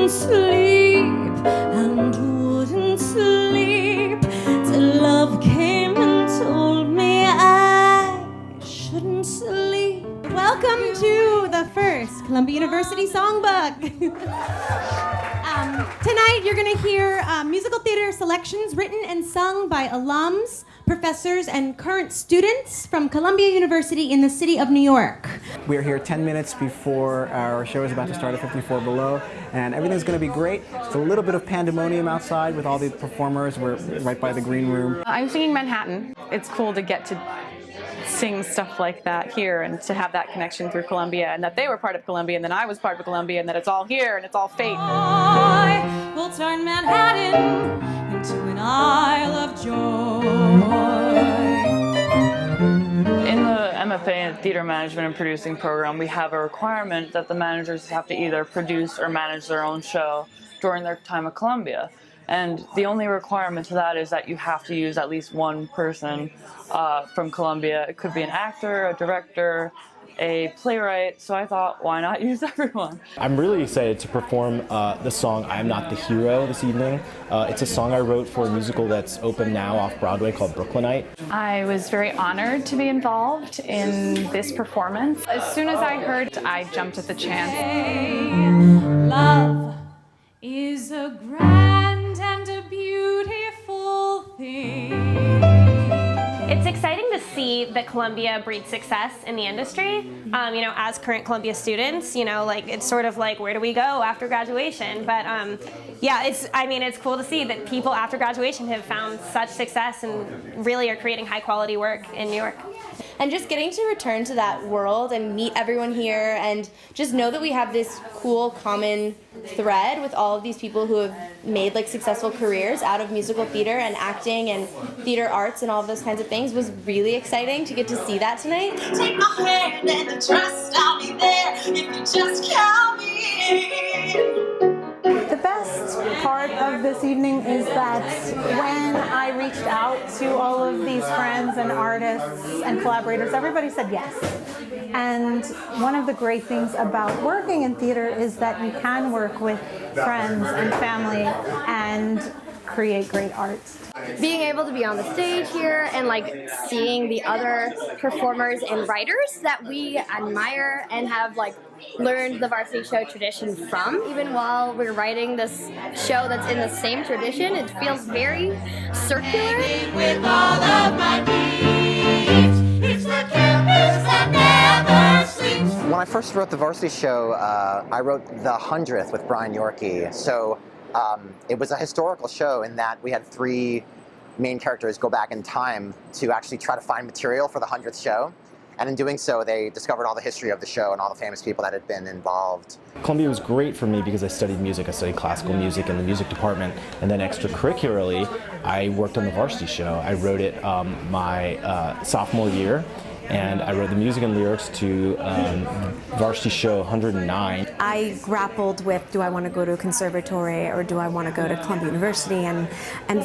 wouldn't sleep and wouldn't sleep till love came and told me I shouldn't sleep. Welcome to the first Columbia University Songbook. Tonight you're going to hear musical theater selections written and sung by alums, professors, and current students from Columbia University in the city of New York. We're here 10 minutes before our show is about to start at 54 Below, and everything's going to be great. It's a little bit of pandemonium outside with all the performers. We're right by the green room. I'm singing Manhattan. It's cool to get to sing stuff like that here and to have that connection through Columbia, and that they were part of Columbia and then I was part of Columbia and that it's all here and it's all fate. I will turn Manhattan into an Isle of Joy. In the MFA in Theater Management and Producing program, we have a requirement that the managers have to either produce or manage their own show during their time at Columbia. And the only requirement to that is that you have to use at least one person from Columbia. It could be an actor, a director, a playwright, so I thought, why not use everyone? I'm really excited to perform the song I'm Not the Hero this evening. It's a song I wrote for a musical that's open now off Broadway called Brooklynite. I was very honored to be involved in this performance. As soon as I heard, I jumped at the chance. Love is a grand and a beautiful thing. It's exciting to see that Columbia breeds success in the industry. As current Columbia students, it's sort of like, where do we go after graduation? But it's cool to see that people after graduation have found such success and really are creating high quality work in New York. And just getting to return to that world and meet everyone here and just know that we have this cool common thread with all of these people who have made successful careers out of musical theater and acting and theater arts and all of those kinds of things was really exciting to get to see that tonight. Take my hand and trust I'll be there if you just count me in. The best part of this evening is that when I reached out to all of these friends and artists and collaborators, everybody said yes. And one of the great things about working in theater is that you can work with friends and family and create great art. Being able to be on the stage here and seeing the other performers and writers that we admire and have learned the varsity show tradition from. Even while we're writing this show that's in the same tradition, it feels very circular. With all of my needs, it's the campus that never sleeps. When I first wrote the varsity show, I wrote The 100th with Brian Yorkie. So it was a historical show in that we had 3 main characters go back in time to actually try to find material for the 100th show. And in doing so, they discovered all the history of the show and all the famous people that had been involved. Columbia was great for me because I studied music. I studied classical music in the music department, and then extracurricularly, I worked on the varsity show. I wrote it my sophomore year, and I wrote the music and lyrics to varsity show 109. I grappled with, do I want to go to a conservatory or do I want to go to Columbia University? And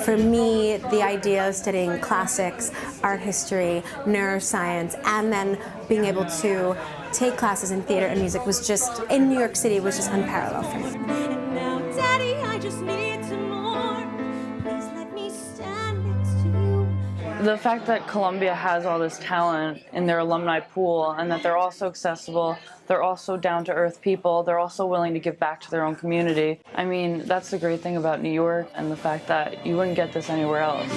for me, the idea of studying classics, art history, neuroscience, and then being able to take classes in theater and music was just, in New York City, was just unparalleled for me. And now, Daddy, I just need some more. Please let me stand next to you. The fact that Columbia has all this talent in their alumni pool and that they're all so accessible, they're all so down-to-earth people, they're also willing to give back to their own community. I mean, that's the great thing about New York and the fact that you wouldn't get this anywhere else.